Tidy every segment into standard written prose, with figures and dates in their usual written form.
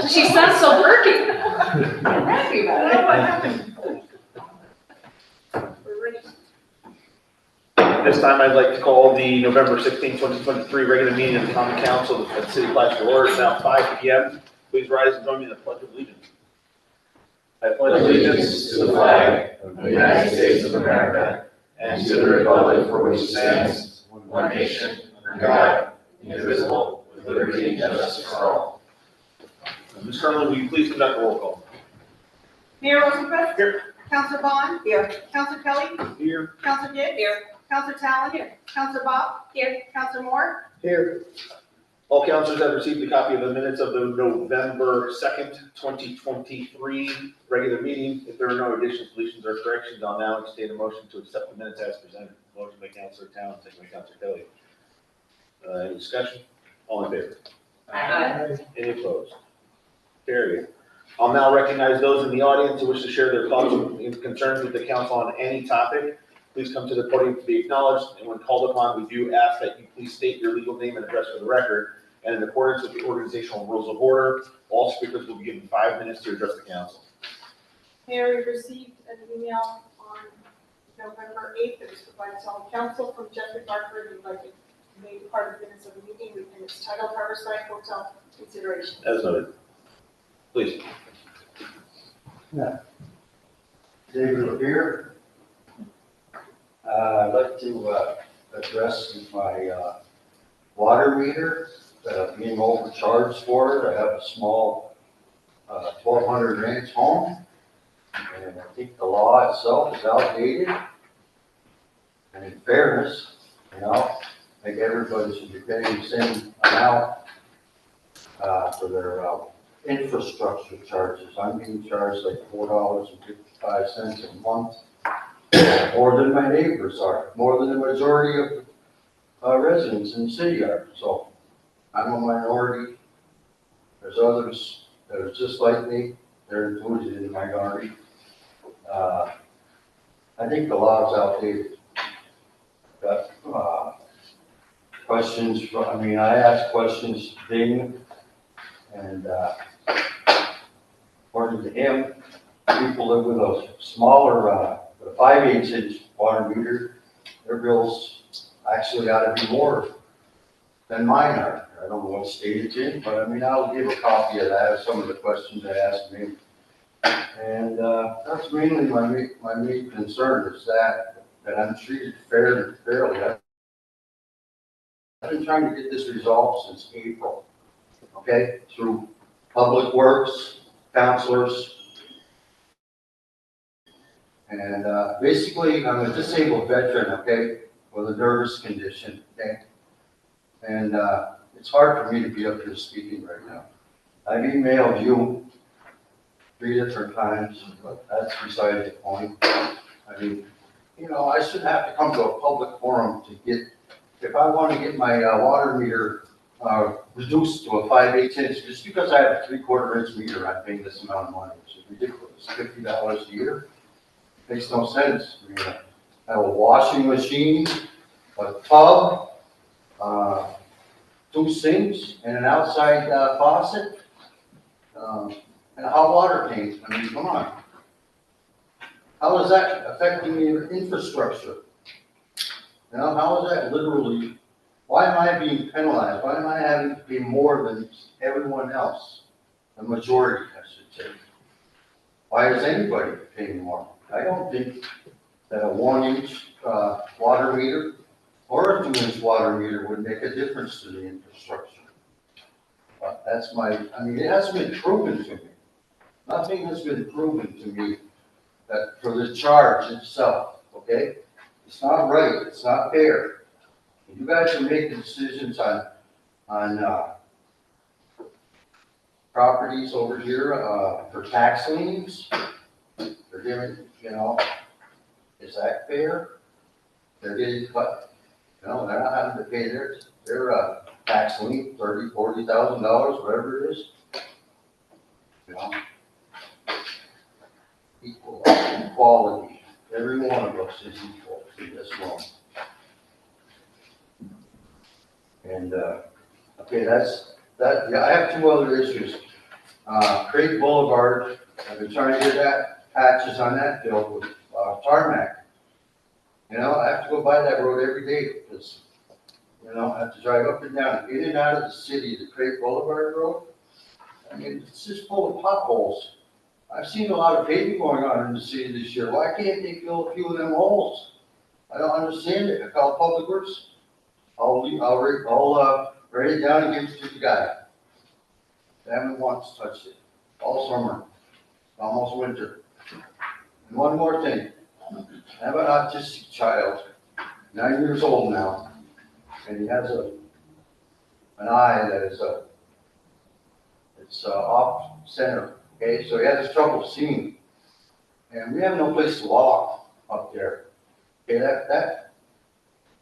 She sounds so perky. I'm happy about it. What happened? We're ready. This time I'd like to call the November 16, 2023 regular meeting of the Common Council at the City of Plattsburgh order. It's now 5 p.m. Please rise and join me in the Pledge of Allegiance. I pledge allegiance to the flag of the United States of America and to the republic for which it stands, one nation, under God, indivisible, with liberty and justice for all. Ms. Kerlin, will you please conduct a roll call? Mayor Rosenquist. Here. Councilor Bond. Here. Councilor Kelly. Here. Councilor Dick. Here. Councilor Talon. Here. Councilor Bob. Here. Councilor Moore. Here. All councilors have received a copy of the minutes of the November 2nd, 2023 regular meeting. If there are no additions, deletions, or corrections, I'll now entertain a motion to accept the minutes as presented. Motion by Councilor Talon, second by Councilor Kelly. Any discussion? All in favor? Aye. Any opposed? Carried. I'll now recognize those in the audience who wish to share their thoughts and concerns with the council on any topic. Please come to the podium to be acknowledged, and when called upon, we do ask that you please state your legal name and address for the record. And in accordance with the organizational rules of order, all speakers will be given 5 minutes to address the council. Mayor, we received an email on November 8th that was provided to all council from Jeffrey Barker. He'd like it made part of the minutes of the meeting, and it's titled Harborside Hotel Consideration. As noted. Please. David Lapeer. I'd like to address my water meter that I'm being overcharged for it. I have a small 1,200 ranch home, and I think the law itself is outdated. And in fairness, I think everybody should be paying the same amount for their infrastructure charges. I'm being charged like $4.55 a month, more than my neighbors are, more than the majority of residents in the city are. So I'm a minority. There's others that are just like me. They're included in the minority. I think the law is outdated. Got questions. I asked questions to Ding, and according to him, people live with a smaller, 5/8 inch water meter. Their bills actually got to be more than mine are. I don't know what state it's in, but I'll give a copy of that, some of the questions I asked me. And that's mainly my main concern is that I'm treated fairly. I've been trying to get this resolved since April, okay, through Public Works, counselors. And basically, I'm a disabled veteran, okay, with a nervous condition, okay? And it's hard for me to be up here speaking right now. I've emailed you 3 different times, but that's beside the point. I shouldn't have to come to a public forum to get, if I want to get my water meter reduced to a 5/8 inch, just because I have a 3/4 inch meter, I'm paying this amount of money, which is ridiculous, $50 a year. Makes no sense. I have a washing machine, a tub, 2 sinks, and an outside faucet, and a hot water tank. Come on. How is that affecting your infrastructure? How is that literally, why am I being penalized? Why am I having to pay more than everyone else? The majority, I should say. Why is anybody paying more? I don't think that a 1 inch water meter or a 2 inch water meter would make a difference to the infrastructure. But that's it hasn't been proven to me. Nothing has been proven to me that for the charge itself, okay? It's not right, it's not fair. You guys are making decisions on properties over here, for tax liens. They're giving, is that fair? They're getting, but, they're not having to pay their tax lien, $30,000-$40,000, whatever it is. Equality, every one of us is equal in this world. And, okay, yeah, I have two other issues. Craig Boulevard, I've been trying to get that patches on that filled with, tarmac. I have to go by that road every day because, I have to drive up and down, in and out of the city, the Craig Boulevard Road. I mean, it's just full of potholes. I've seen a lot of paving going on in the city this year. Why can't they fill a few of them holes? I don't understand it. I call Public Works. I'll write it down and give it to the guy. They haven't once touched it all summer, almost winter. And one more thing. I have an autistic child, 9 years old now, and he has an eye that is it's off center. Okay, so he has trouble seeing, and we have no place to walk up there. Okay, that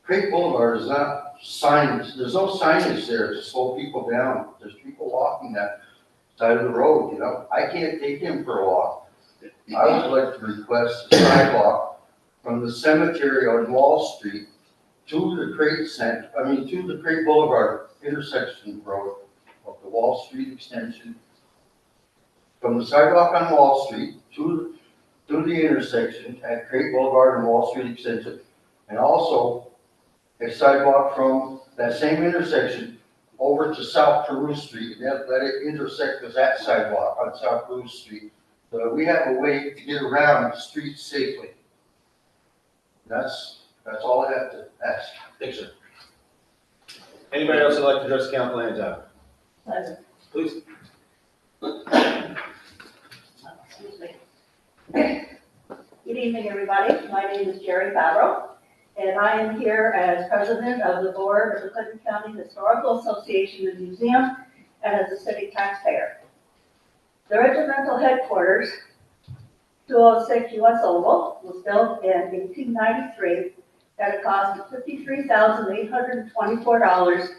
Craig Boulevard is not signage. There's no signage there to slow people down. There's people walking that side of the road. I can't take him for a walk. I would like to request a sidewalk from the cemetery on Wall Street to the Craig Boulevard intersection road of the Wall Street extension. From the sidewalk on Wall Street to the intersection at Craig Boulevard and Wall Street extension, and also a sidewalk from that same intersection over to South Peru Street. Let it intersect with that sidewalk on South Peru Street, so that we have a way to get around the street safely. That's all I have to ask. Thanks, sir. Anybody else would like to address the council anytime? Please. Excuse me. Good evening, everybody. My name is Jerry Favreau, and I am here as president of the board of the Clinton County Historical Association and Museum and as a city taxpayer. The regimental headquarters, 206 U.S. Oval, was built in 1893 at a cost of $53,824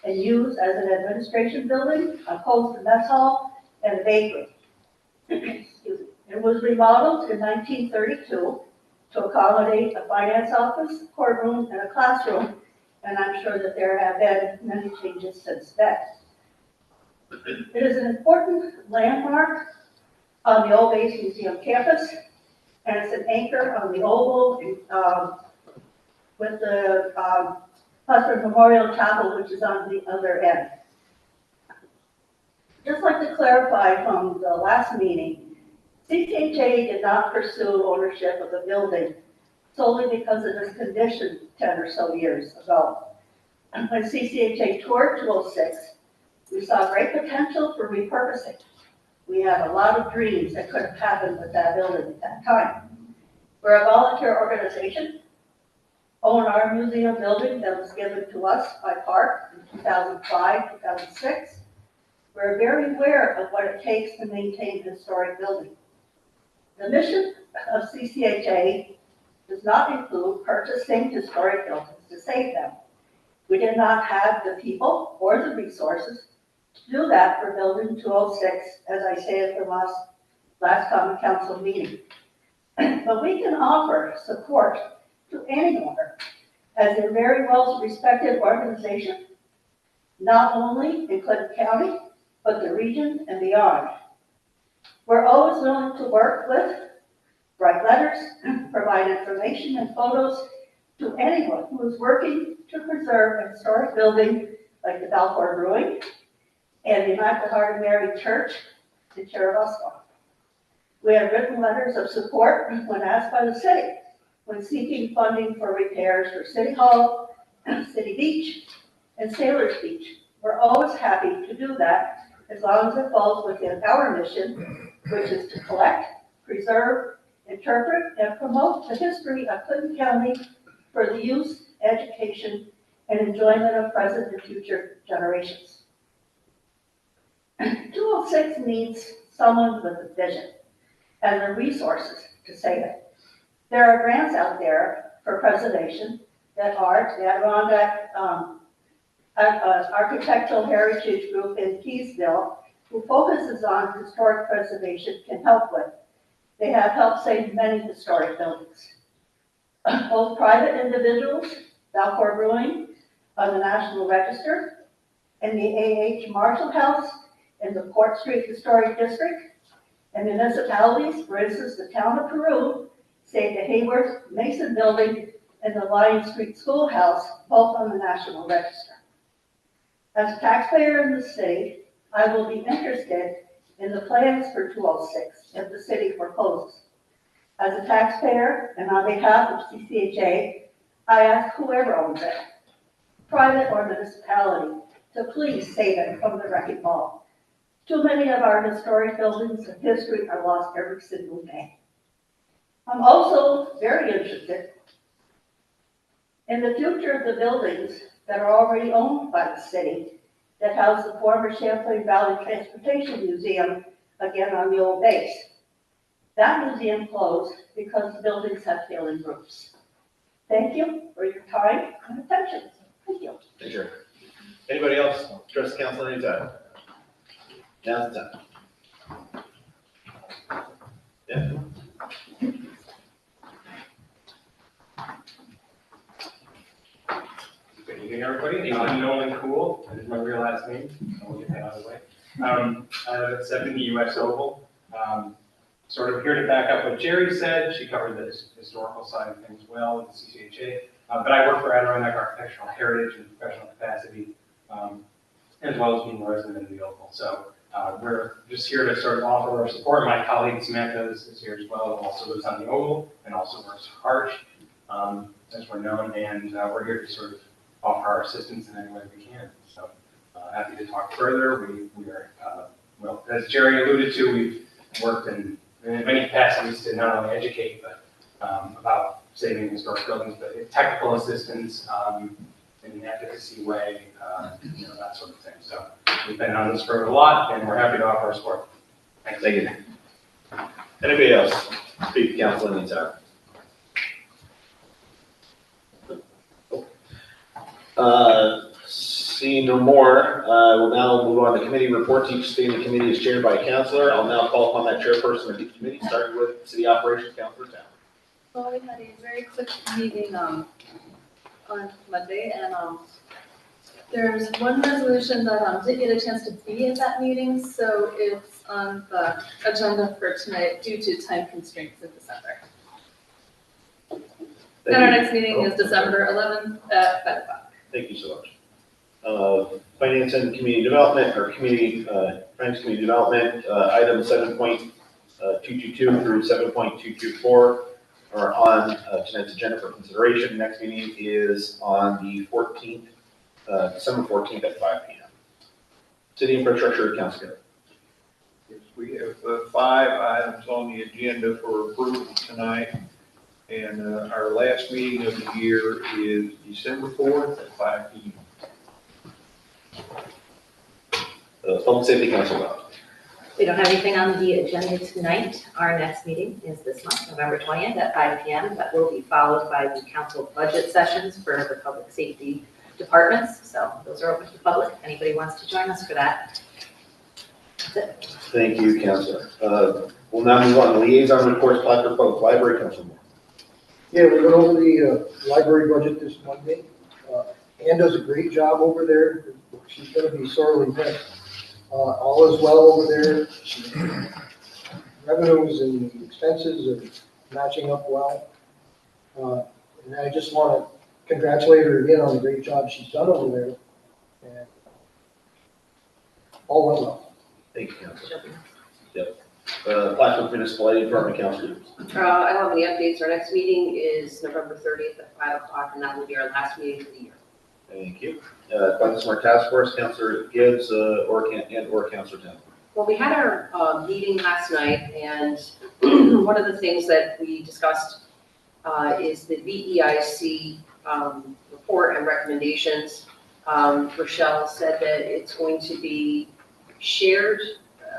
and used as an administration building, a post and mess hall, and a bakery. Excuse me. It was remodeled in 1932 to accommodate a finance office, courtroom, and a classroom, and I'm sure that there have been many changes since then. It is an important landmark on the Old Base Museum campus, and it's an anchor on the Oval with the Husband Memorial Chapel, which is on the other end. Just like to clarify from the last meeting, CCHA did not pursue ownership of the building solely because of its condition 10 or so years ago. And when CCHA toured 206, we saw great potential for repurposing. We had a lot of dreams that could have happened with that building at that time. We're a volunteer organization, own our museum building that was given to us by Park in 2005, 2006. We're very aware of what it takes to maintain a historic building. The mission of CCHA does not include purchasing historic buildings to save them. We did not have the people or the resources to do that for building 206, as I said at the last common council meeting. But we can offer support to anyone as a very well respected organization, not only in Clinton County, but the region and beyond. We're always willing to work with, write letters, provide information and photos to anyone who is working to preserve a historic building like the Balfour Brewing and the Immaculate Heart of Mary Church in Cherubusco. We have written letters of support when asked by the city when seeking funding for repairs for City Hall, City Beach, and Sailors Beach. We're always happy to do that as long as it falls within our mission, which is to collect, preserve, interpret, and promote the history of Clinton County for the use, education, and enjoyment of present and future generations. 206 needs someone with a vision and the resources to save it. There are grants out there for preservation that are, the Adirondack Architectural Heritage Group in Keysville, who focuses on historic preservation, can help with. They have helped save many historic buildings. Both private individuals, Valcourt Brewing on the National Register, and the A.H. Marshall House in the Port Street Historic District, and municipalities, for instance, the town of Peru, saved the Hayward Mason Building and the Lion Street Schoolhouse, both on the National Register. As a taxpayer in the city, I will be interested in the plans for 206 if the city proposes. As a taxpayer and on behalf of CCHA, I ask whoever owns it, private or municipality, to please save it from the wrecking ball. Too many of our historic buildings and history are lost every single day. I'm also very interested in the future of the buildings that are already owned by the city that house the former Champlain Valley Transportation Museum, again on the old base. That museum closed because the buildings have failing roofs. Thank you for your time and attention. Thank you. Thank you. Anybody else address the council anytime? Now's the time. Yeah. Good evening, everybody. I'm Nolan Cool. That is my real last name. I'll get that out of the way. I live at 70 US Oval. Sort of here to back up what Jerry said. She covered the historical side of things well in the CCHA. But I work for Adirondack Architectural Heritage in professional capacity, as well as being a resident of the Oval. So we're just here to sort of offer our support. My colleague Samantha is here as well, who also lives on the Oval and also works for Arch, as we're known. And we're here to sort of offer our assistance in any way we can. So happy to talk further. We are, well, as Jerry alluded to, we've worked in many capacities to not only educate, but about saving historic buildings, but technical assistance in an advocacy way, that sort of thing. So we've been on this for a lot, and we're happy to offer our support. Thanks. Thank you. Anybody else speak to council anytime? Seeing no more, we'll now move on to committee reports. Each standing committee is chaired by a councilor. I'll now call upon that chairperson of each committee, starting with City Operations, Councilor Town. Well, we had a very quick meeting on Monday, and there's one resolution that didn't get a chance to be at that meeting, so it's on the agenda for tonight due to time constraints in December. And our next meeting is December 11th at 5 o'clock. Thank you so much. Finance and Community Development, or Finance Community Development, item 7.222 through 7.224 are on tonight's agenda for consideration. Next meeting is on the 14th, December 14th at 5 p.m. City Infrastructure Council. Yes, we have 5 items on the agenda for approval tonight. And our last meeting of the year is December 4th at 5 p.m. Public Safety Council. We don't have anything on the agenda tonight. Our next meeting is this month, November 20th at 5 p.m. That will be followed by the council budget sessions for the public safety departments. So those are open to the public. If anybody wants to join us for that. That's it. Thank you, Councilor. We'll now move on to liaison reports, Plattsburgh Public Library, Councilor Moore. Yeah, we went over the library budget this Monday. Ann does a great job over there. She's going to be sorely missed. All is well over there. Revenues and expenses are matching up well. And I just want to congratulate her again on the great job she's done over there. And all went well. Thank you, Councilor. Yep. Plattsburgh Municipal Aid Department, Councilor. I don't have any updates. Our next meeting is November 30th at 5 o'clock, and that will be our last meeting for the year. Thank you. Climate Smart Task Force, Councilor Gibbs, or Councilor Town. Well, we had our meeting last night, and one of the things that we discussed is the VEIC report and recommendations. Rochelle said that it's going to be shared,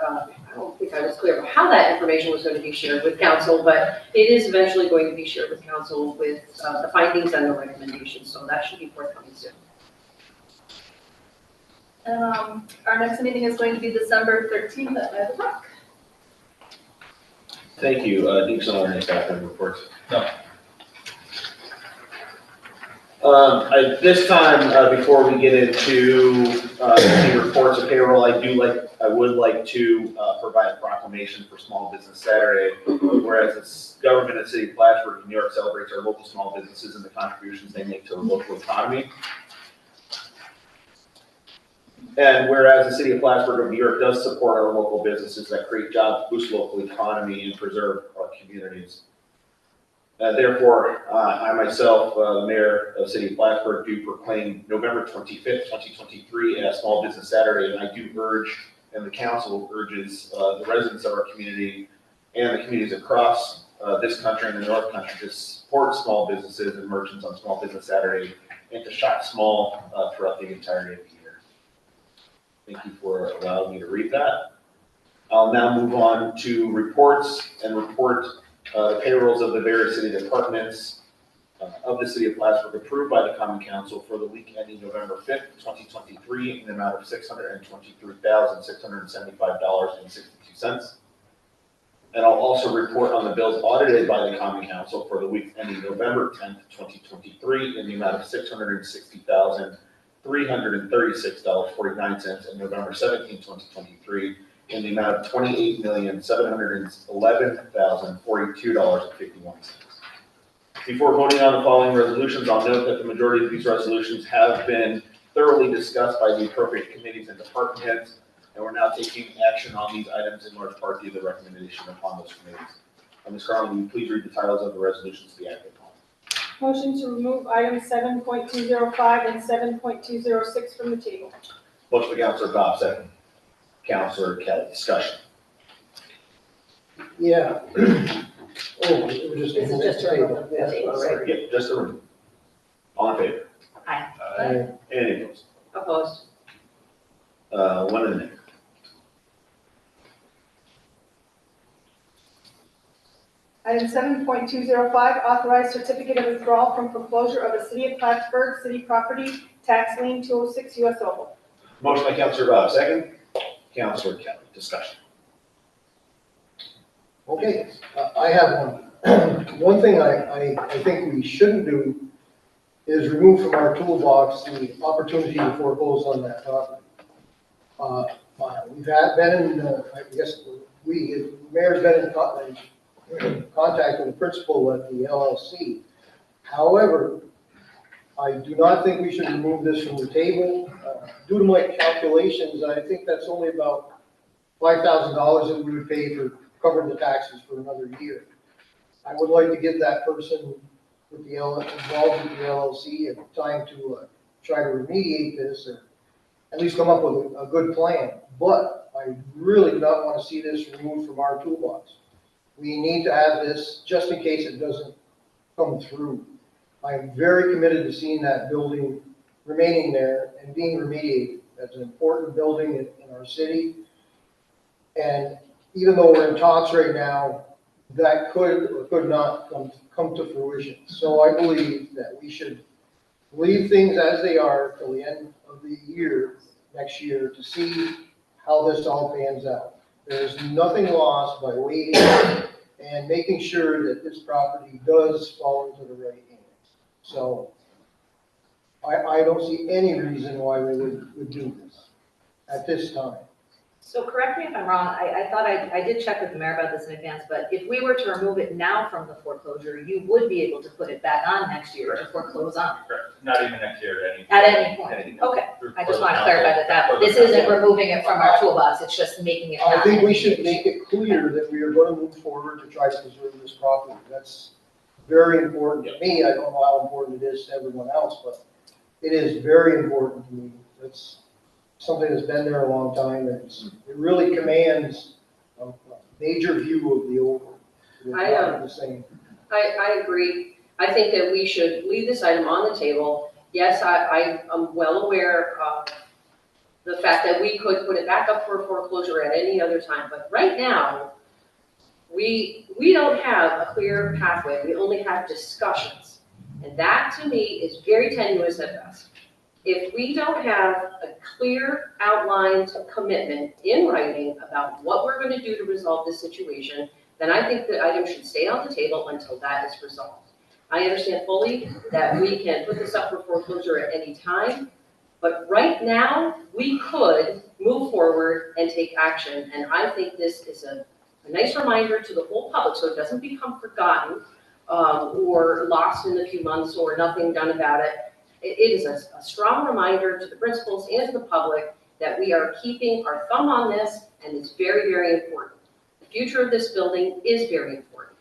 I don't think I was clear about how that information was going to be shared with council, but it is eventually going to be shared with council with the findings and the recommendations, so that should be forthcoming soon. And our next meeting is going to be December 13th at 5 o'clock. Thank you. Dixon, or any staff member reports? No. At this time, before we get into the reports of payroll, I would like to provide a proclamation for Small Business Saturday. Whereas the government of the city of Plattsburgh, New York celebrates our local small businesses and the contributions they make to the local economy. And whereas the city of Plattsburgh of New York does support our local businesses that create jobs, boost local economy, and preserve our communities. Therefore, I myself, the mayor of the city of Plattsburgh, do proclaim November 25th, 2023 as Small Business Saturday, and I do urge, and the council urges the residents of our community and the communities across this country and the North Country to support small businesses and merchants on Small Business Saturday and to shop small throughout the entirety of the year. Thank you for allowing me to read that. I'll now move on to reports and report the payrolls of the various city departments of the city of Plattsburgh approved by the Common Council for the week ending November 5th, 2023 in the amount of $623,675.62. And I'll also report on the bills audited by the Common Council for the week ending November 10th, 2023 in the amount of $660,336.49 and November 17th, 2023 in the amount of $28,711,042.51. Before voting on the following resolutions, I'll note that the majority of these resolutions have been thoroughly discussed by the appropriate committees and department heads, and we're now taking action on these items in large part due to the recommendation upon those committees. Ms. Carlin, will you please read the titles of the resolutions to be acted upon? Motion to remove items 7.205 and 7.206 from the table. Motion by Councilor Bob, second. Councilor Kelly, discussion. Yeah. Oh, it was just. This is just a table. remove the Yes, table, all right. Yep, just a room. All in favor? Aye. Any opposed? Opposed? One in the negative. Item 7.205, authorized certificate of withdrawal from foreclosure of the city of Plattsburgh city property, tax lien 206 US Oval. Motion by Councilor Bob, second. Councilor Kelly, discussion. Okay, I have one. One thing I think we shouldn't do is remove from our toolbox the opportunity to foreclose on that property. We've been in, I guess, the mayor's been in contact with the principal at the LLC. However, I do not think we should remove this from the table. Due to my calculations, I think that's only about $5,000 that we would pay for covering the taxes for another year. I would like to get that person with the involved with the LLC at time to try to remediate this or at least come up with a good plan. But I really do not want to see this removed from our toolbox. We need to have this just in case it doesn't come through. I'm very committed to seeing that building remaining there and being remediated. That's an important building in our city. And even though we're in talks right now, that could or could not come to fruition. So I believe that we should leave things as they are till the end of the year, next year, to see how this all pans out. There's nothing lost by waiting and making sure that this property does fall into the right hands. So I don't see any reason why we would do this at this time. So correct me if I'm wrong, I thought I did check with the mayor about this in advance, but if we were to remove it now from the foreclosure, you would be able to put it back on next year to foreclose on Correct. Not even next year, at any point. Okay, I just want to clarify that this isn't removing it from our toolbox, it's just making it. I think we should make it clear that we are going to move forward to try to preserve this property. That's very important to me. I don't know how important it is to everyone else, but it is very important to me. It's something that's been there a long time, and it really commands a major view of the oval. The same. I agree. I think that we should leave this item on the table. Yes, I am well aware of the fact that we we could put it back up for foreclosure at any other time, but right now, we don't have a clear pathway, we only have discussions. And that, to me, is very tenuous at best. If we don't have a clear outlined commitment in writing about what we're gonna do to resolve this situation, then I think the item should stay on the table until that is resolved. I understand fully that we can put this up for foreclosure at any time, but right now, we could move forward and take action. And I think this is a nice reminder to the whole public, so it doesn't become forgotten or lost in a few months or nothing done about it. It is a strong reminder to the principals and to the public that we are keeping our thumb on this, and it's very, very important. The future of this building is very important.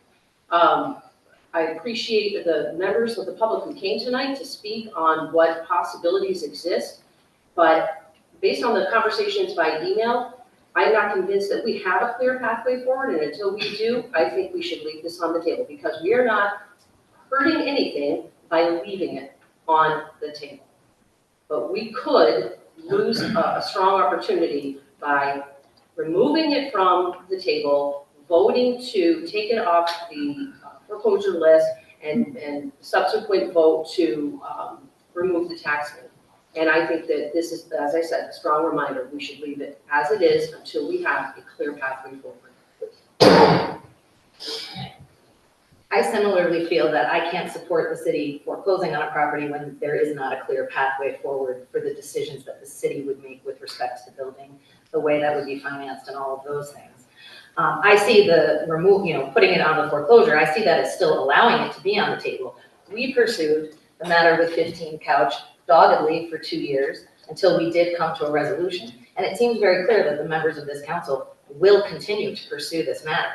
I appreciate the members of the public who came tonight to speak on what possibilities exist, but based on the conversations by email, I'm not convinced that we have a clear pathway forward, and until we do, I think we should leave this on the table, because we are not hurting anything by leaving it on the table. But we could lose a strong opportunity by removing it from the table, voting to take it off the foreclosure list, and subsequent vote to remove the tax lien. And I think that this is, as I said, a strong reminder, we should leave it as it is until we have a clear pathway forward. I similarly feel that I can't support the city foreclosing on a property when there is not a clear pathway forward for the decisions that the city would make with respect to the building, the way that would be financed and all of those things. I see putting it on the foreclosure, I see that as still allowing it to be on the table. We pursued the matter with 15 Couch doggedly for 2 years until we did come to a resolution. And it seems very clear that the members of this council will continue to pursue this matter.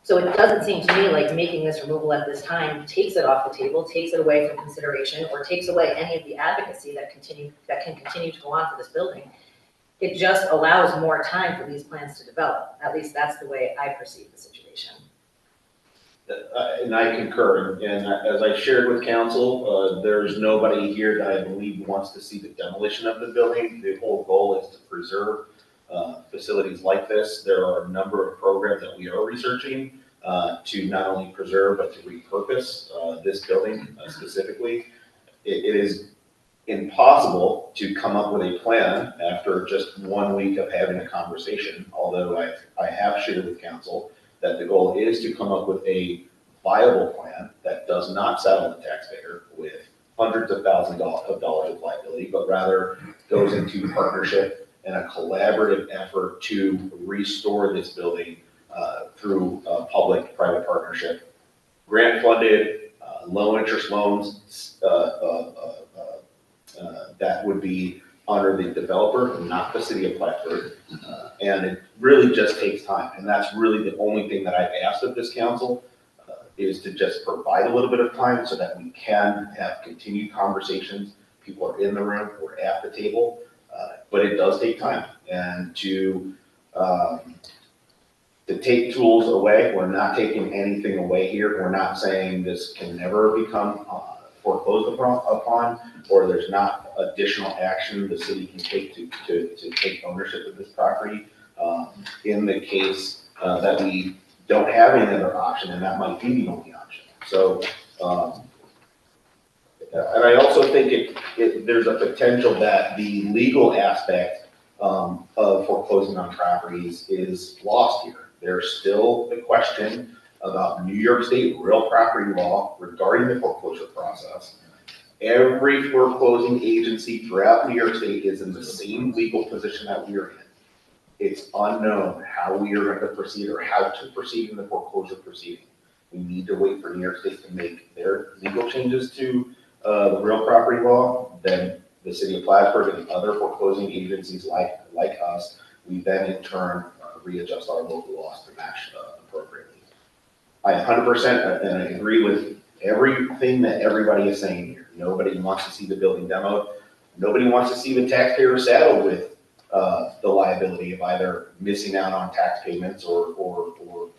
So it doesn't seem to me like making this removal at this time takes it off the table, takes it away from consideration, or takes away any of the advocacy that can continue to go on for this building. It just allows more time for these plans to develop. At least that's the way I perceive the situation. And I concur, and as I shared with council, there's nobody here that I believe wants to see the demolition of the building. The whole goal is to preserve facilities like this. There are a number of programs that we are researching to not only preserve, but to repurpose this building specifically. It is impossible to come up with a plan after just 1 week of having a conversation, although I have shared with council that the goal is to come up with a viable plan that does not saddle the taxpayer with hundreds of thousands of dollars of liability, but rather goes into partnership and a collaborative effort to restore this building through public-private partnership. Grant funded, low interest loans that would be under the developer, not the city of Plattsburgh. And it really just takes time. And that's really the only thing that I've asked of this council is to just provide a little bit of time so that we can have continued conversations. People are in the room, we're at the table, but it does take time. And to take tools away, we're not taking anything away here. We're not saying this can never become foreclosed upon, or there's not additional action the city can take to take ownership of this property in the case that we don't have any other option, and that might be the only option. So, and I also think there's a potential that the legal aspect of foreclosing on properties is lost here. There's still a question about New York State real property law regarding the foreclosure process. Every foreclosing agency throughout New York State is in the same legal position that we are in. It's unknown how we are going to proceed or how to proceed in the foreclosure proceeding. We need to wait for New York State to make their legal changes to the real property law. Then the city of Plattsburgh and other foreclosing agencies like us, we then in turn readjust our local laws to match appropriately. I 100% agree with everything that everybody is saying here. Nobody wants to see the building demoed. Nobody wants to see the taxpayer saddled with the liability of either missing out on tax payments or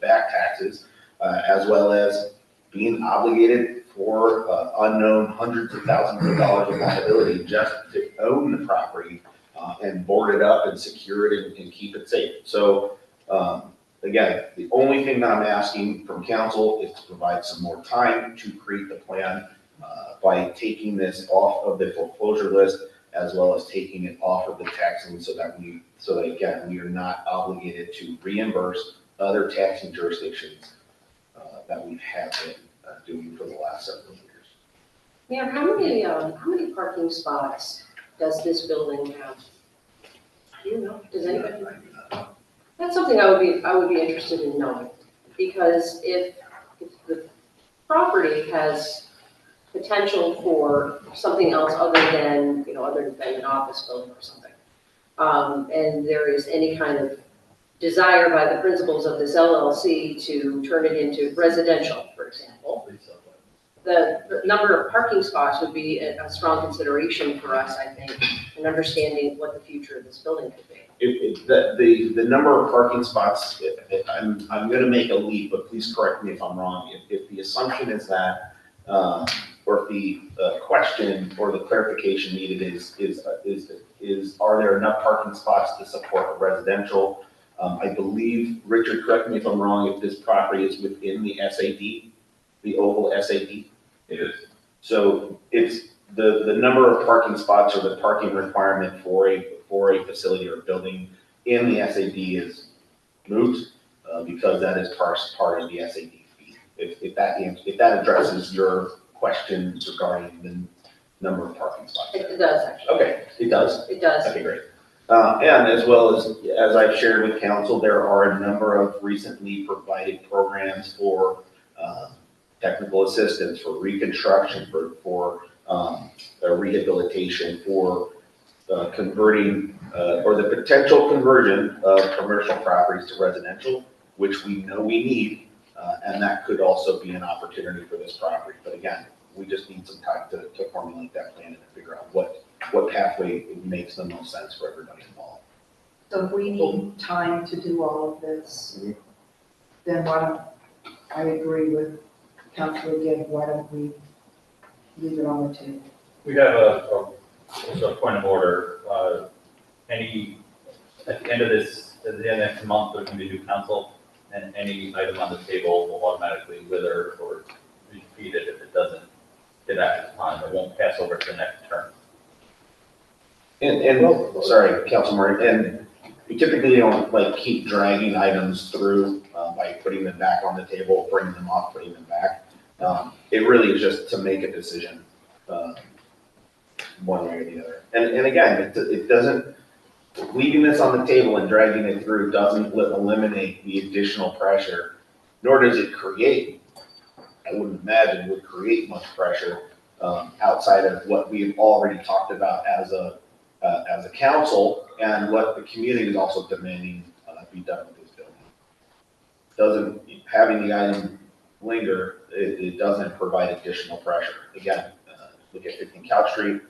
back taxes, as well as being obligated for unknown hundreds of thousands of dollars of liability just to own the property and board it up and secure it and keep it safe. So, again, the only thing that I'm asking from council is to provide some more time to create the plan by taking this off of the foreclosure list, as well as taking it off of the taxing, so that again, we are not obligated to reimburse other taxing jurisdictions that we have been doing for the last several years. Mayor, how many parking spots does this building have? Do you know? Does anybody know? That's something I would be interested in knowing, because if the property has potential for something else other than an office building or something, and there is any kind of desire by the principals of this LLC to turn it into residential, for example, the number of parking spots would be a strong consideration for us, I think, in understanding what the future of this building could be. The number of parking spots, I'm gonna make a leap, but please correct me if I'm wrong. If the assumption is that, or if the question or the clarification needed is are there enough parking spots to support a residential? I believe, Richard, correct me if I'm wrong, if this property is within the SAD, the oval SAD? It is. So it's the number of parking spots or the parking requirement for a facility or building in the SAD is moot, because that is part of the SAD fee. If that addresses your question regarding the number of parking spots. It does, actually. Okay, it does. It does. Okay, great. And as well as I've shared with council, there are a number of recently provided programs for technical assistance, for reconstruction, for rehabilitation, for converting or the potential conversion of commercial properties to residential, which we know we need, and that could also be an opportunity for this property. But again, we just need some time to formulate that plan and figure out what pathway makes the most sense for everybody involved. So if we need time to do all of this, then why don't, I agree with Councilor Gibb, why don't we leave it on the table? We have also a point of order. At the end of next month, there's going to be a new council, and any item on the table will automatically wither or be defeated if it doesn't get acted upon. It won't pass over to the next term. And sorry, Councilman, and we typically don't keep dragging items through by putting them back on the table, bringing them off, putting them back. It really is just to make a decision one way or the other. And again, it doesn't, leaving this on the table and dragging it through doesn't eliminate the additional pressure, nor does it create, I wouldn't imagine would create much pressure outside of what we've already talked about as a council, and what the community is also demanding be done with this building. Having the item linger, it doesn't provide additional pressure. Again, look at 15 Couch Street.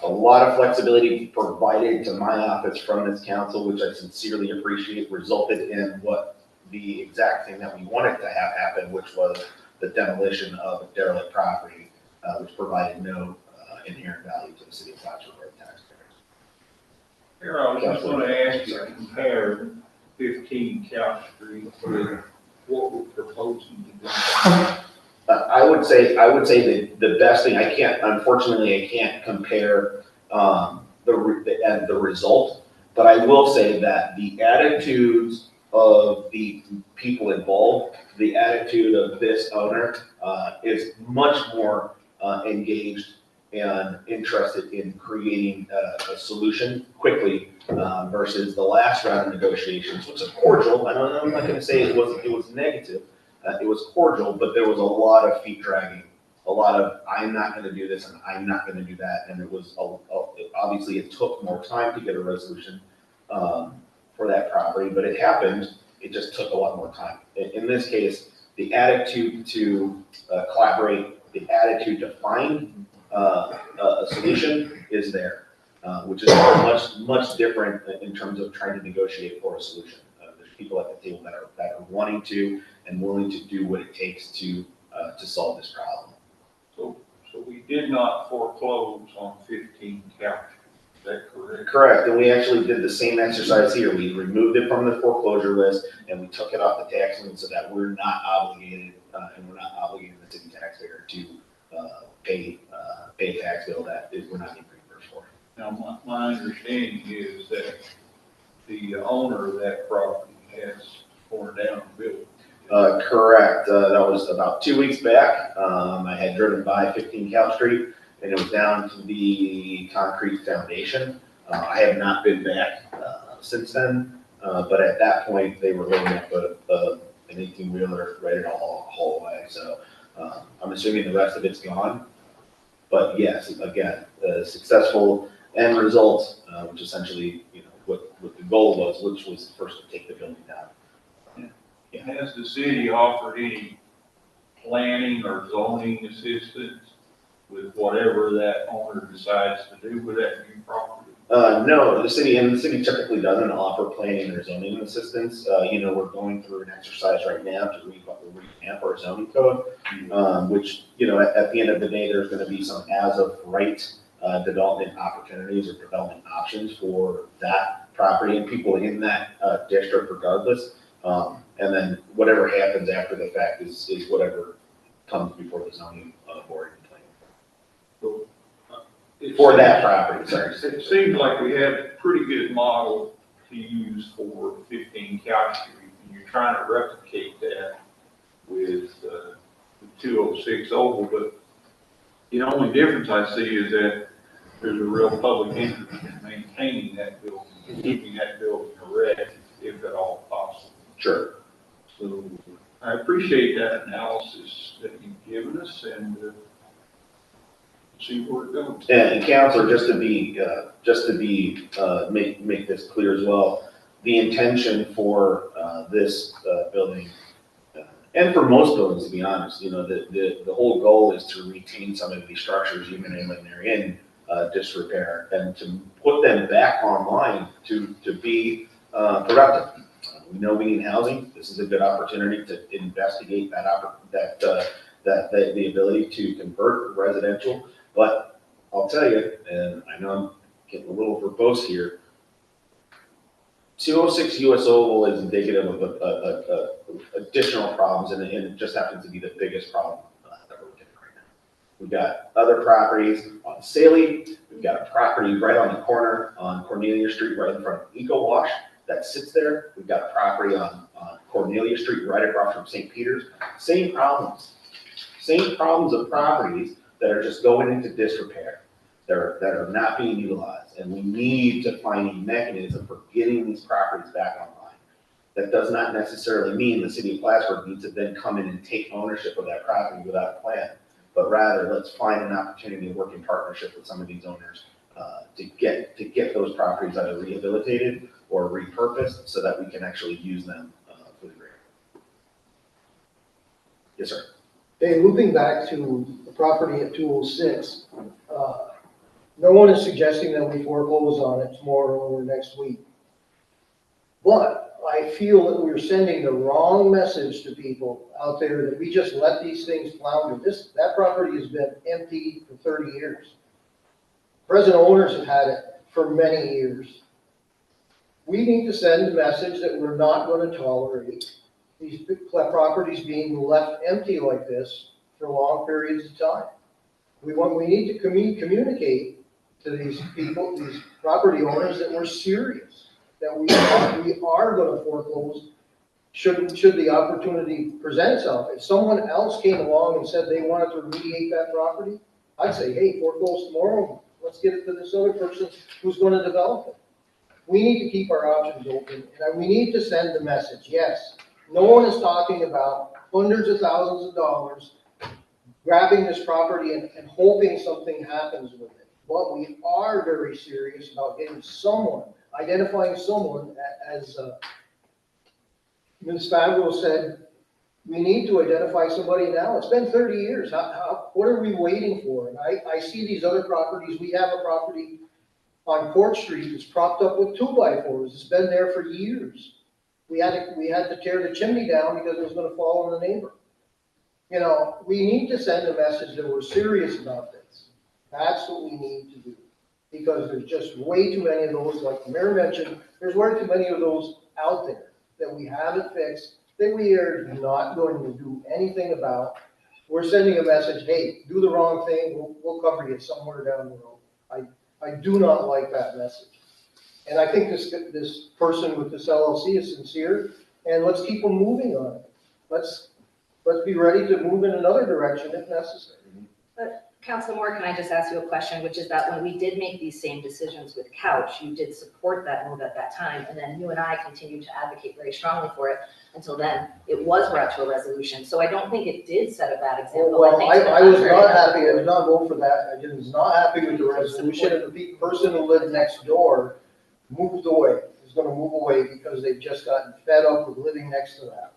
A lot of flexibility provided to my office from this council, which I sincerely appreciate, resulted in what the exact thing that we wanted to have happen, which was the demolition of a derelict property, which provided no inherent value to the city of Plattsburgh or the taxpayers. Here, I was just going to ask you to compare 15 Couch Street with what we're proposing to do. I would say that the best thing, unfortunately, I can't compare the result, but I will say that the attitudes of the people involved, the attitude of this owner is much more engaged and interested in creating a solution quickly versus the last round of negotiations, which was cordial. I'm not going to say it was negative. It was cordial, but there was a lot of feet dragging, a lot of I'm not going to do this and I'm not going to do that, and it was obviously it took more time to get a resolution for that property, but it happened. It just took a lot more time. In this case, the attitude to collaborate, the attitude to find a solution is there, which is much different in terms of trying to negotiate for a solution. There's people at the table that are wanting to and willing to do what it takes to solve this problem. So we did not foreclose on 15 Couch. that correct? Correct, and we actually did the same exercise here. We removed it from the foreclosure list and we took it off the tax lien so that we're not obligated, and we're not obligating the city taxpayer to, pay a tax bill that we're not being reimbursed for. Now, my understanding is that the owner of that property has torn down the building. Correct, that was about 2 weeks back. I had driven by 15 Cal Street and it was down to the concrete foundation. I have not been back, since then, but at that point, they were loading up an 18-wheeler ready to haul away, so, I'm assuming the rest of it's gone. But yes, again, the successful end result, which essentially, what the goal was, which was first to take the building down. Has the city offered any planning or zoning assistance with whatever that owner decides to do with that new property? No, the city typically doesn't offer planning or zoning assistance. We're going through an exercise right now to revamp our zoning code, which, at the end of the day, there's gonna be some as of right, development opportunities or development options for that property and people in that, district regardless. And then whatever happens after the fact is whatever comes before the zoning, board and planning. For that property, sorry. It seems like we have a pretty good model to use for 15 Cal Street, and you're trying to replicate that with the 206 Oval, but the only difference I see is that there's a real public interest in maintaining that building, and keeping that building erect, if at all possible. Sure. So I appreciate that analysis that you've given us, and see where it goes. And Counselor, make this clear as well, the intention for, this, building, and for most buildings, to be honest, the whole goal is to retain some of these structures even when they're in, disrepair, and to put them back online to be, productive. We know we need housing. This is a good opportunity to investigate the ability to convert residential. But I'll tell you, and I know I'm getting a little verbose here, 206 US Oval is indicative of additional problems, and it just happens to be the biggest problem that we're looking at right now. We've got other properties on Saley. We've got a property right on the corner on Cornelia Street, right in front of Eco Wash that sits there. We've got a property on Cornelia Street right across from St. Peter's. Same problems of properties that are just going into disrepair, that are not being utilized. And we need to find a mechanism for getting these properties back online. That does not necessarily mean the city of Plattsburgh needs to then come in and take ownership of that property without a plan, but rather let's find an opportunity to work in partnership with some of these owners to get those properties either rehabilitated or repurposed so that we can actually use them for the grant. Yes, sir. Okay, moving back to the property at 206, no one is suggesting that we foreclose on it tomorrow or next week. But I feel that we're sending the wrong message to people out there that we just let these things flounder. That property has been empty for 30 years. Present owners have had it for many years. We need to send a message that we're not going to tolerate these properties being left empty like this for long periods of time. We need to communicate to these people, these property owners, that we're serious, that we are going to foreclose should the opportunity present itself. If someone else came along and said they wanted to remediate that property, I'd say, hey, foreclose tomorrow. Let's get it to this other person who's going to develop it. We need to keep our options open, and we need to send the message, yes. No one is talking about hundreds of thousands of dollars grabbing this property and hoping something happens with it. But we are very serious about getting identifying someone, as Ms. Favreau said, we need to identify somebody now. It's been 30 years. What are we waiting for? And I see these other properties. We have a property on Court Street that's propped up with 2x4s. It's been there for years. We had to tear the chimney down because it was going to fall on the neighbor. We need to send a message that we're serious about this. That's what we need to do. Because there's just way too many of those, like the mayor mentioned, there's way too many of those out there that we haven't fixed, that we are not going to do anything about. We're sending a message, hey, do the wrong thing, we'll cover you somewhere down the road. I do not like that message. And I think this person with this LLC is sincere, and let's keep them moving on it. Let's be ready to move in another direction if necessary. Councilor Moore, can I just ask you a question, which is that when we did make these same decisions with Couch, you did support that move at that time, and then you and I continued to advocate very strongly for it until then it was brought to a resolution. So I don't think it did set a bad example. Well, think to the I was contrary. not happy, I did not vote for that, I was not happy with the resolution, and the person who lived next door moved away, is gonna move away because they've just gotten fed up with living next to that.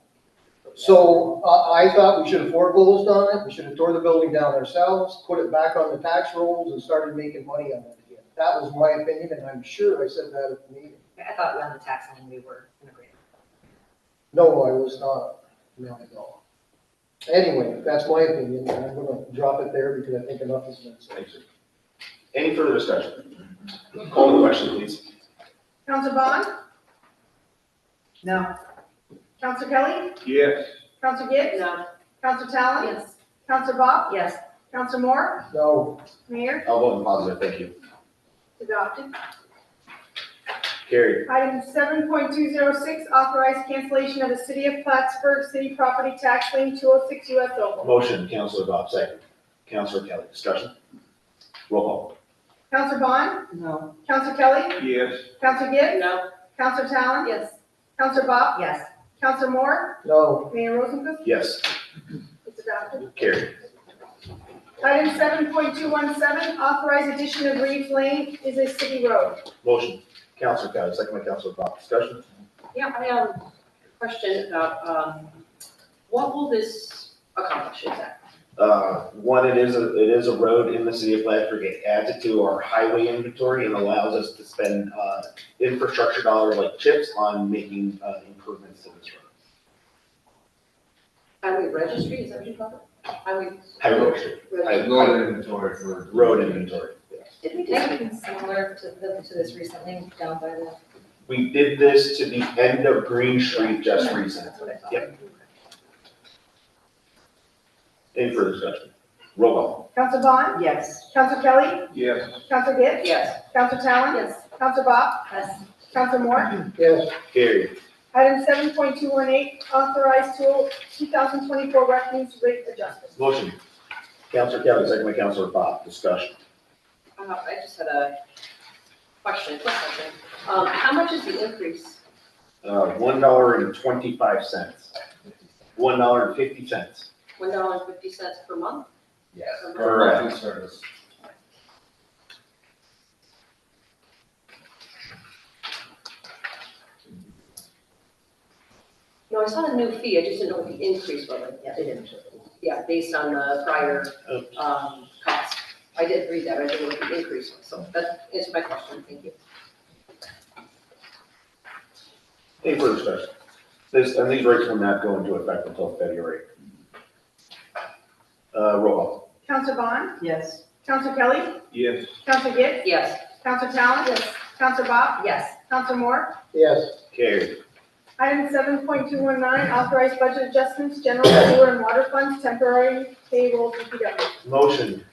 So, I thought we should have foreclosed on it, we should have tore the building down ourselves, put it back on the tax rolls and started making money on it again. That was my opinion, and I'm sure I said that at the meeting. I thought when the tax lien, we were in agreement. No, I was not, not at all. Anyway, that's my opinion, and I'm gonna drop it there because I think enough has been said. Thanks, sir. Any further discussion? Call the question, please. Counselor Bond? No. Counselor Kelly? Yes. Counselor Gibbs? No. Counselor Talon? Yes. Counselor Bob? Yes. Counselor Moore? No, Mayor? I'll vote in positive, thank you. Adopted. Carried. Item 7.206, authorize cancellation of the City of Plattsburgh City Property Tax Lien 206 US Oval. Motion, Councilor Bob, second. Councilor Kelly, discussion? Roll call. Counselor Bond? No. Counselor Kelly? Yes. Counselor Gibbs? No. Counselor Talon? Yes. Counselor Bob? Yes. Counselor Moore? no, Mayor Rosenfuss? Yes, It's adopted. carried. Item 7.217, authorize addition of Reeves Lane is a city road. Motion, Councilor Kelly, second by Councilor Bob, discussion? Yeah, I have a question about, what will this accomplish exactly? One, it is a road in the city of Plattsburgh. It adds it to our highway inventory and allows us to spend, infrastructure dollars like CHIPS on making, improvements to this road. Highway registry, is that what you call it? Highway. Highway registry. Registry. Road inventory for. Road inventory, yes. Did we do something similar to this recently down by the? We did this to the end of Green Street just recently. That's what I thought. Yep. Any further discussion? Roll call. Counselor Bond? Yes. Counselor Kelly? Yes. Counselor Gibbs? Yes. Counselor Talon? Yes. Counselor Bob? Yes. Counselor Moore? yes, Carried. Item 7.218, authorize 2024 refuse rate adjustment. Motion. Councilor Kelly, second by Councilor Bob, discussion. I just had a quick question. How much is the increase? $1.25. $1.50. $1.50 per month? Yes. Correct. Food service. No, I saw a new fee, I just didn't know what the increase was. Yeah, they didn't. Yeah, based on the prior, cost. I did read that, I didn't know what the increase was, so that answered my question, thank you. Any further discussion? These rates will not go into effect until February. Roll call. Counselor Bond? Yes. Counselor Kelly? Yes. Counselor Gibbs? Yes. Counselor Talon? Yes. Counselor Bob? Yes. Counselor Moore? yes, Carried. Item 7.219, authorize budget adjustments, general sewer and water funds, temporary payroll DPW. Motion.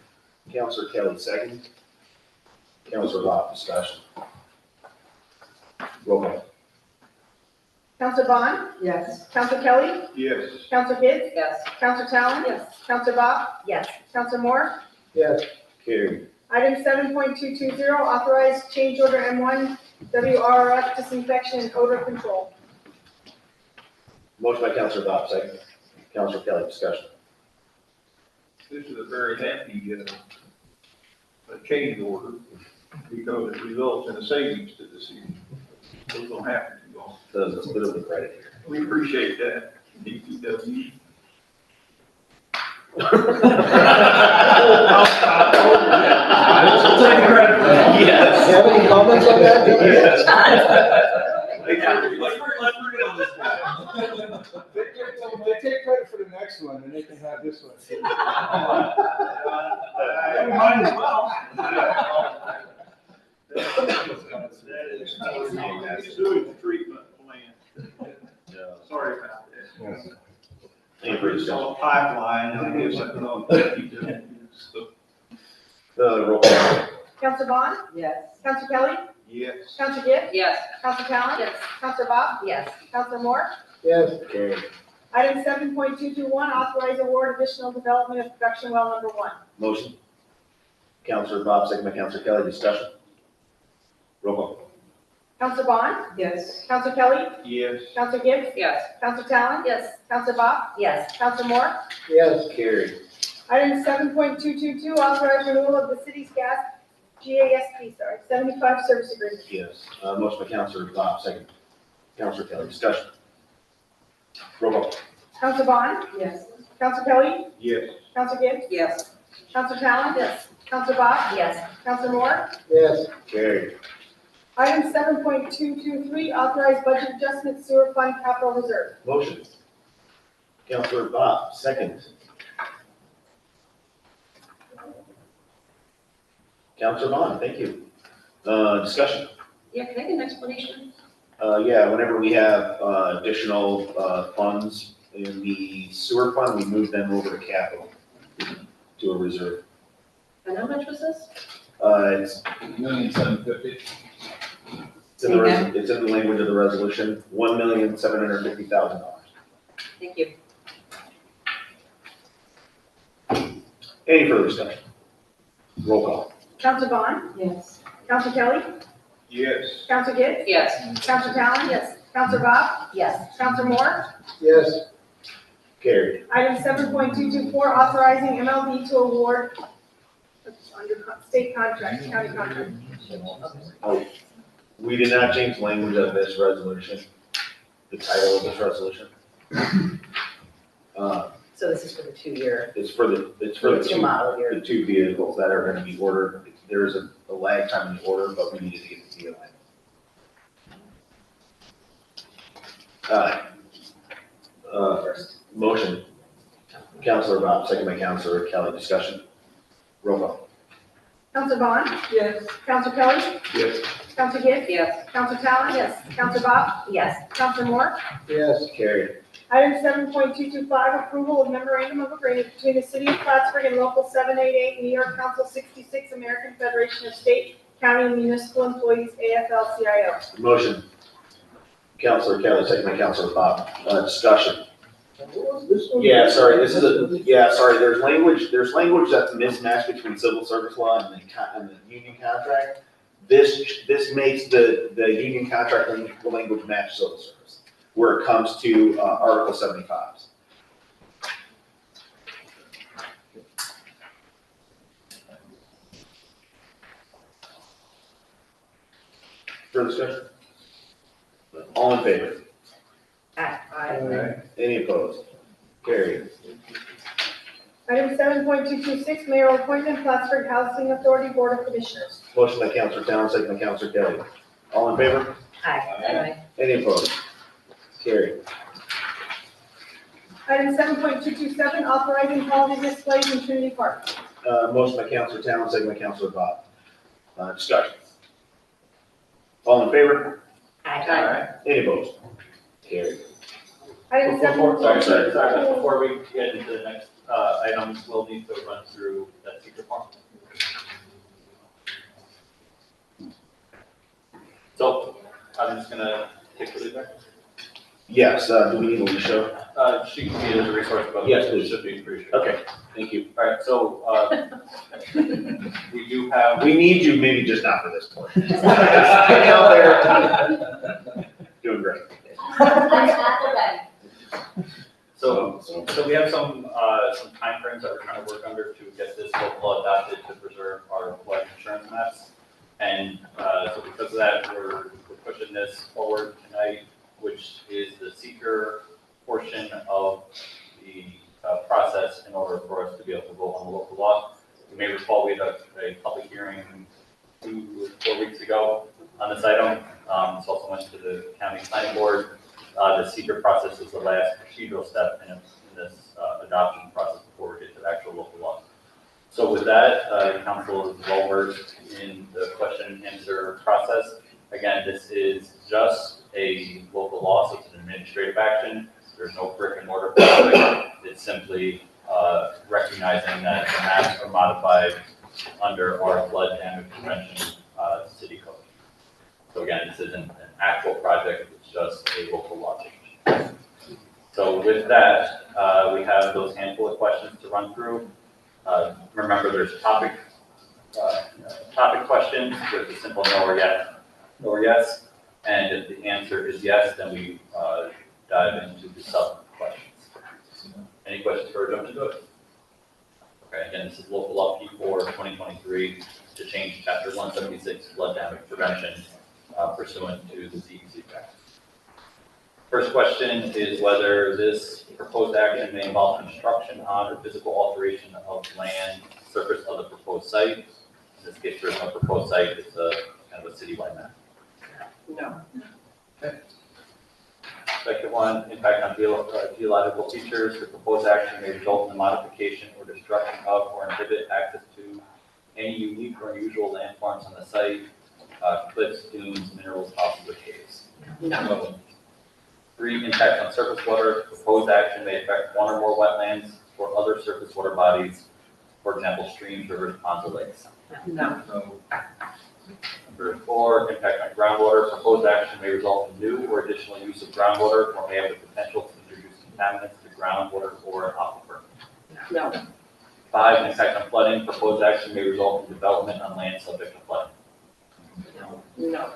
Councilor Kelly, second. Councilor Bob, discussion. Roll call. Counselor Bond? Yes. Counselor Kelly? Yes. Counselor Gibbs? Yes. Counselor Talon? Yes. Counselor Bob? Yes. Counselor Moore? yes, Carried. Item 7.220, authorize change order M1 WRF disinfection and odor control. Motion by Councilor Bob, second. Councilor Kelly, discussion. This is a very happy, change order because it results in a savings to the city. Those don't happen too long. There's a bit of the credit here. We appreciate that, DPW. I'll take credit for that. Do you have any comments on that? Yes. They take credit for the next one, and they can have this one. Might as well. Sewage treatment plant. Sorry about that. Any further It's discussion? all pipeline, and I guess I know that you done. So, Roll call. Counselor Bond? Yes. Counselor Kelly? yes. Counselor Gibbs? Yes. Counselor Talon? Yes. Counselor Bob? Yes. Counselor Moore? Yes, Carried. Item 7.221, authorize award additional development of production well number 1. Motion. Counselor Bob, second by Counselor Kelly, discussion. Roll call. Counselor Bond? Yes. Counselor Kelly? Yes. Counselor Gibbs? Yes. Counselor Talon? Yes. Counselor Bob? Yes. Counselor Moore? yes, Carried. Item 7.222, authorize renewal of the city's GASP, 75 service agreement. Yes. Motion by Counselor Bob, second. Counselor Kelly, discussion. Roll call. Counselor Bond? Yes. Counselor Kelly? Yes. Counselor Gibbs? Yes. Counselor Talon? Yes. Counselor Bob? Yes. Counselor Moore? yes, Carried. Item 7.223, authorize budget adjustment sewer fund capital reserve. Motion. Counselor Bob, second. Counselor Bond, thank you. Discussion. Yeah, can I get an explanation? Yeah, whenever we have additional funds in the sewer fund, we move them over to capital to a reserve. And how much was this? It's $1,750,000. it's in it's in the language of the resolution, $1,750,000. Thank you. Any further discussion? Roll call. Counselor Bond? Yes. Counselor Kelly? Yes. Counselor Gibbs? Yes. Counselor Talon? Yes. Counselor Bob? Yes. Counselor Moore? yes, Carried. Item 7.224, authorizing MLB to award under state contract, county contract. Oh, we did not change the language of this resolution, the title of this resolution. So this is for the 2-year, It's for the two model year. the two vehicles that are gonna be ordered. There is a lag time in the order, but we needed to get the deal in. First. Motion. Counselor Bob, second by Counselor Kelly, discussion. Roll call. Counselor Bond? Yes. Counselor Kelly? Yes. Counselor Gibbs? Yes. Counselor Talon? Yes. Counselor Bob? Yes. Counselor Moore? yes, Carried. Item 7.225, approval of memorandum of agreement between the city of Plattsburgh and local 788 New York Council 66 American Federation of State, County, and Municipal Employees, AFL-CIO. Motion. Counselor Kelly, second by Counselor Bob, discussion. This one- Yeah, sorry, this is there's language that's mismatched between civil service law and the union contract. This makes the union contract language match civil service, where it comes to, Article 75. Further discussion? All in favor? Aye. Any opposed? Carried. Item 7.226, mayoral appointment, Plattsburgh Housing Authority Board of Commissioners. Motion by Counselor Talon, second by Counselor Kelly. All in favor? Aye. Any opposed? Carried. Item 7.227, authorizing holiday displays in Trinity Park. Motion by Counselor Talon, second by Counselor Bob. Discussion. All in favor? Aye. Any opposed? Carried. Item 7. Sorry, before we get into the next item, we'll need to run through that secret form. So, I'm just gonna take the lead there. Yes, do we need Alicia? She can be as a resource, but Yes, please. should be appreciated. Okay, thank you. All right, so, we do have, We need you, maybe just not for this point. Hang out there. Doing great. so we have some timeframes that we're trying to work under to get this local law adopted to preserve our flood insurance maps. And, so because of that, we're pushing this forward tonight, which is the seeker portion of the process in order for us to be able to vote on the local law. You may recall we had a public hearing 2 or 4 weeks ago on this item. This also went to the county planning board. The seeker process is the last procedural step in this adoption process before we get to the actual local law. So with that, council is well versed in the question and answer process. Again, this is just a local law, so it's an administrative action. There's no brick and mortar project. It's simply recognizing that the maps are modified under our flood damage prevention city code. So again, this isn't an actual project, it's just a local law change. So with that, we have those handful of questions to run through. Remember, there's topic questions with a simple no or yes. And if the answer is yes, then we dive into the sub questions. Any questions for jump into it? Okay, again, this is local law P4 2023 to change chapter 176 flood damage prevention pursuant to the CEC Act. First question is whether this proposed action may involve construction on or physical alteration of land surface of the proposed site. In this case, there's no proposed site, it's a kind of a citywide map. No. Second one, impact on geological features. The proposed action may result in the modification or destruction of or inhibit access to any unique or unusual landforms on the site, cliffs, dunes, minerals, possibly caves. No. 3, impact on surface water. Proposed action may affect one or more wetlands or other surface water bodies, for example, streams, rivers, ponds, or lakes. No. Number 4, impact on groundwater. Proposed action may result in new or additional use of groundwater or may have the potential to introduce contaminants to groundwater or aquifer. No. 5, impact on flooding. Proposed action may result in development on land subject to flooding. No.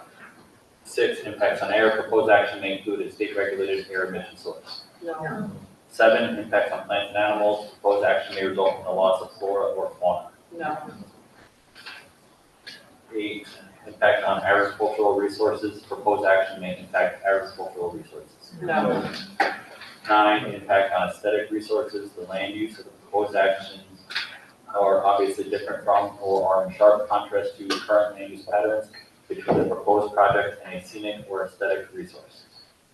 6, impacts on air. Proposed action may include a state-regulated air emission source. No. 7, impacts on plants and animals. Proposed action may result in the loss of flora or fauna. No. 8, impact on agricultural resources. Proposed action may impact agricultural resources. No. 9, impact on aesthetic resources. The land use of the proposed actions are obviously different from or are in sharp contrast to current land use patterns between the proposed project and a scenic or aesthetic resource.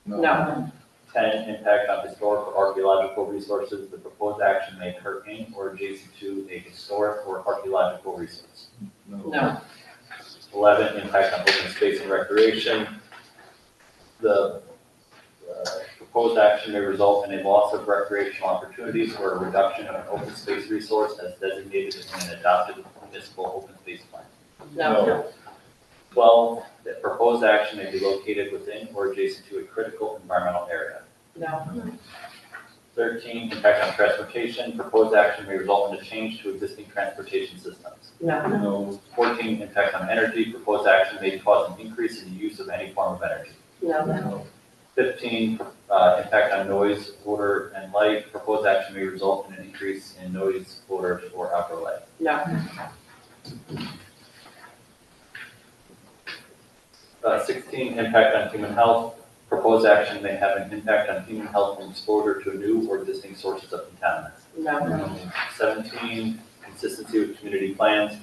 No. 10, impact on historic or archaeological resources. The proposed action may occur in or adjacent to a historic or archaeological resource. No. 11, impact on open space and recreation. The proposed action may result in a loss of recreational opportunities or a reduction of an open space resource as designated in an adopted municipal open space plan. No. 12, the proposed action may be located within or adjacent to a critical environmental area. No. 13, impact on transportation. Proposed action may result in a change to existing transportation systems. No. 14, impact on energy. Proposed action may cause an increase in the use of any form of energy. No. 15, impact on noise, odor, and light. Proposed action may result in an increase in noise, odor, or outdoor light. No. 16, impact on human health. Proposed action may have an impact on human health from exposure to new or existing sources of contaminants. No. 17, consistency with community plans.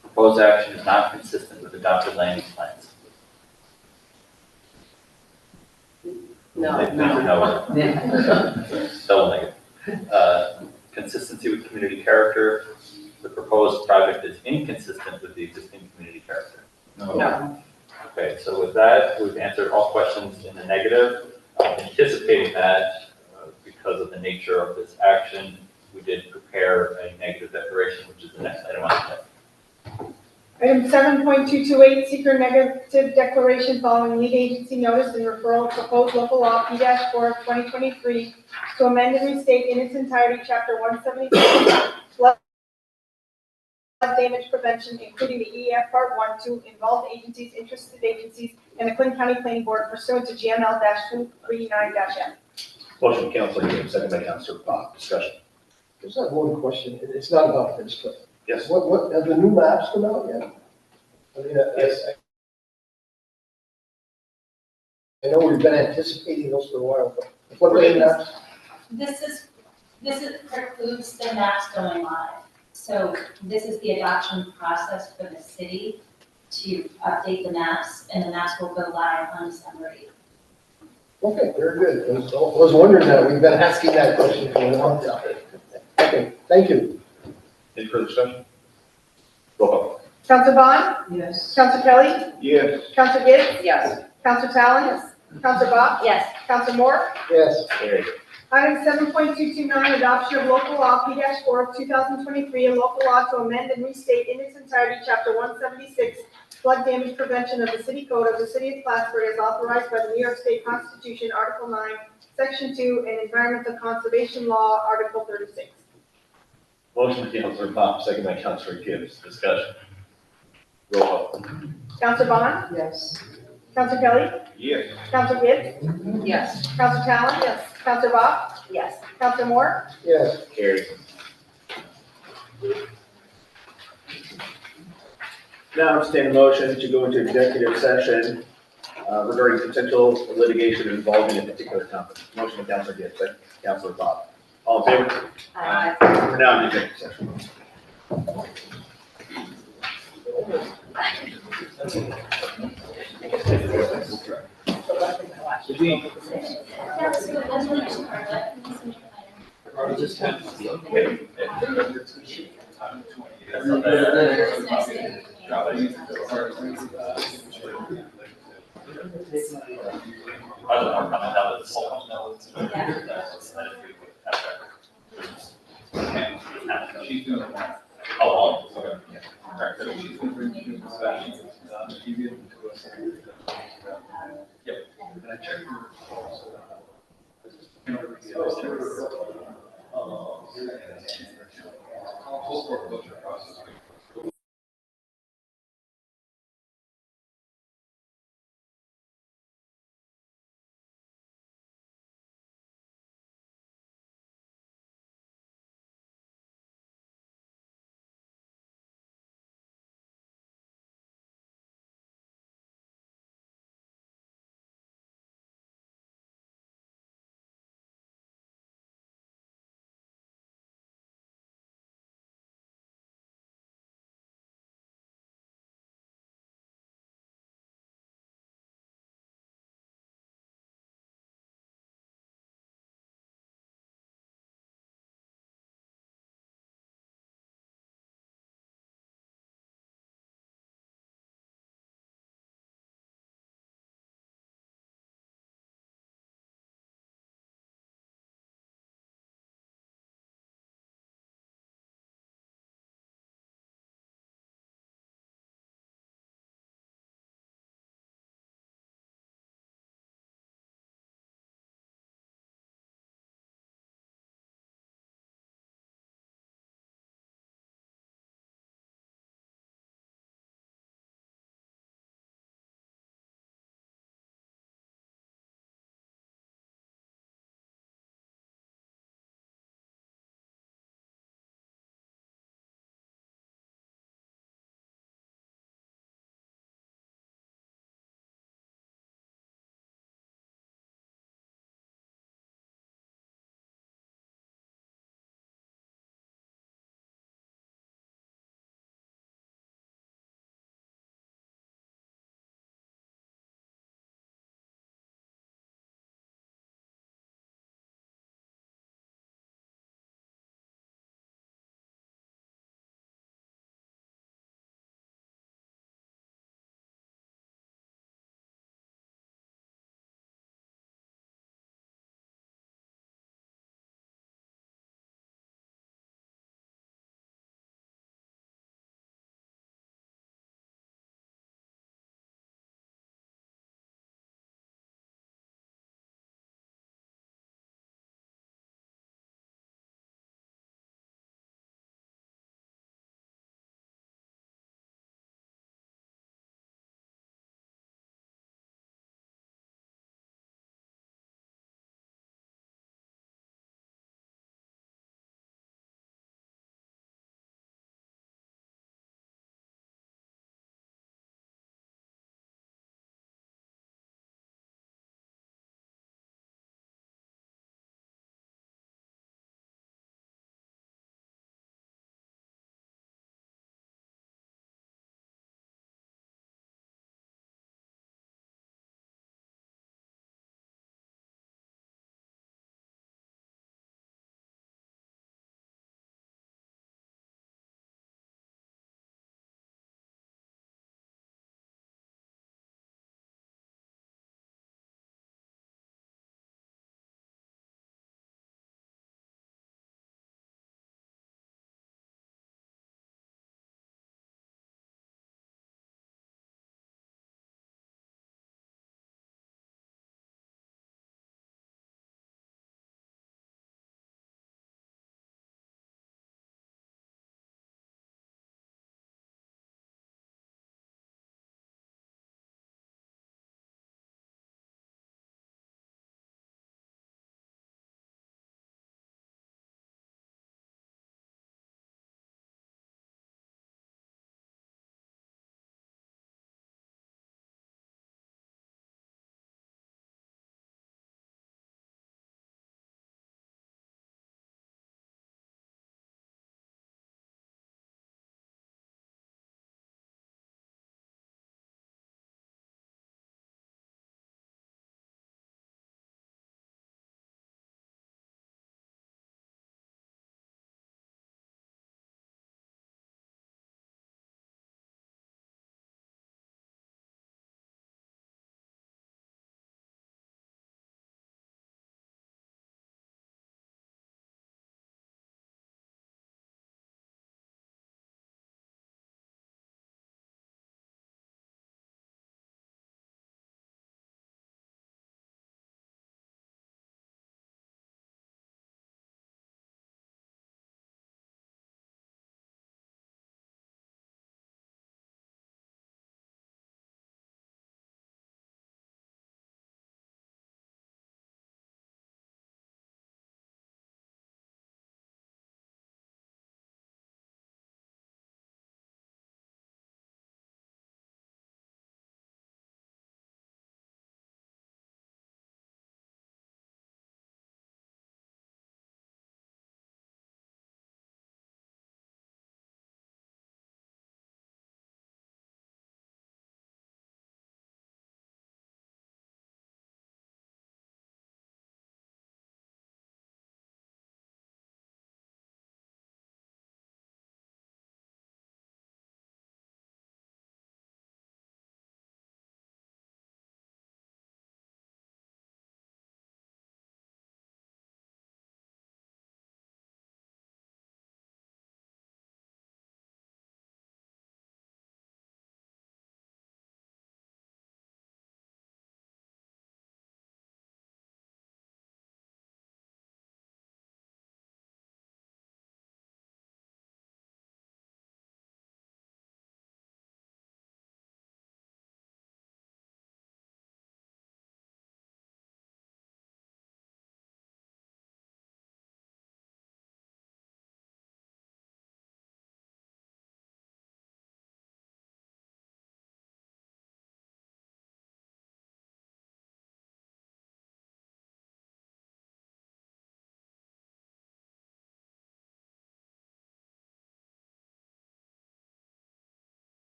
Proposed action is not consistent with adopted land use plans. No. Double negative. Consistency with community character. The proposed project is inconsistent with the existing community character. No. Okay, so with that, we've answered all questions in the negative. Anticipating that, because of the nature of this action, we did prepare a negative declaration, which is the next item on the agenda. Item 7.228, seeker negative declaration following lead agency notice and referral of proposed local law P-4 of 2023 to amend and restate in its entirety Chapter 176 flood damage prevention, including the EF Part 1 to involve agencies, interested agencies, and the Clinton County Planning Board pursuant to GML-239-M. Motion by Councilor Williams, second by Councilor Pop. Discussion. Just have one question. It's not about this, but Yes. what, have the new maps come out yet? I mean, I know we've been anticipating those for a while, but what are the maps? This precludes the maps going live. So this is the adoption process for the city to update the maps, and the maps will go live on December 8th. Okay, very good. I was wondering that. We've been asking that question for a long time. Okay, thank you. Any further discussion? Roll call. Council Bond? Yes. Council Kelly? Yes. Council Gibbs? Yes. Council Talon? Yes. Council Bob? Yes. Council Moore? Yes. Carried. Item 7.229, adoption of local law P-4 of 2023, a local law to amend and restate in its entirety Chapter 176, flood damage prevention of the city code of the city of Plattsburgh as authorized by the New York State Constitution, Article 9, Section 2, and Environmental Conservation Law, Article 36. Motion by Councilor Pop, second by Councilor Gibbs. Discussion. Roll call. Council Bond? Yes. Council Kelly? Yes. Council Gibbs? Yes. Council Talon? Yes. Council Bob? Yes. Council Moore? Yes. Carried. Now, entertain a motion to go into executive session regarding potential litigation involving a particular company. Motion by Councilor Gibbs, second Councilor Bob. All in favor? We're now in executive session. She's doing it. Oh, okay. Full foreclosure process.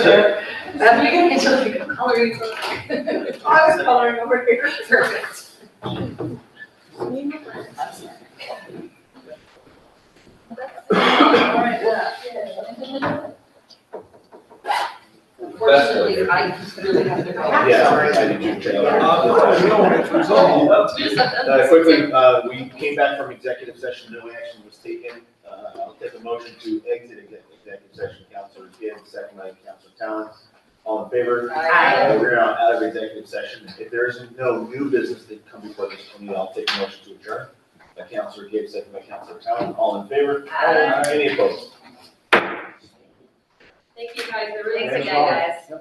That's beginning to like coloring. I was coloring over here. Perfect. Unfortunately, I really have to go. Yeah, I did too. Quickly, we came back from executive session, no action was taken. I'll take a motion to exit executive session. Counselor Gibbs, second by Counselor Talon. All in favor? Aye. We're now out of executive session. If there is no new business that come before this committee, I'll take a motion to adjourn. By Counselor Gibbs, second by Counselor Talon. All in favor? Aye. Any opposed? Thank you guys, I really Thanks appreciate again, it. guys.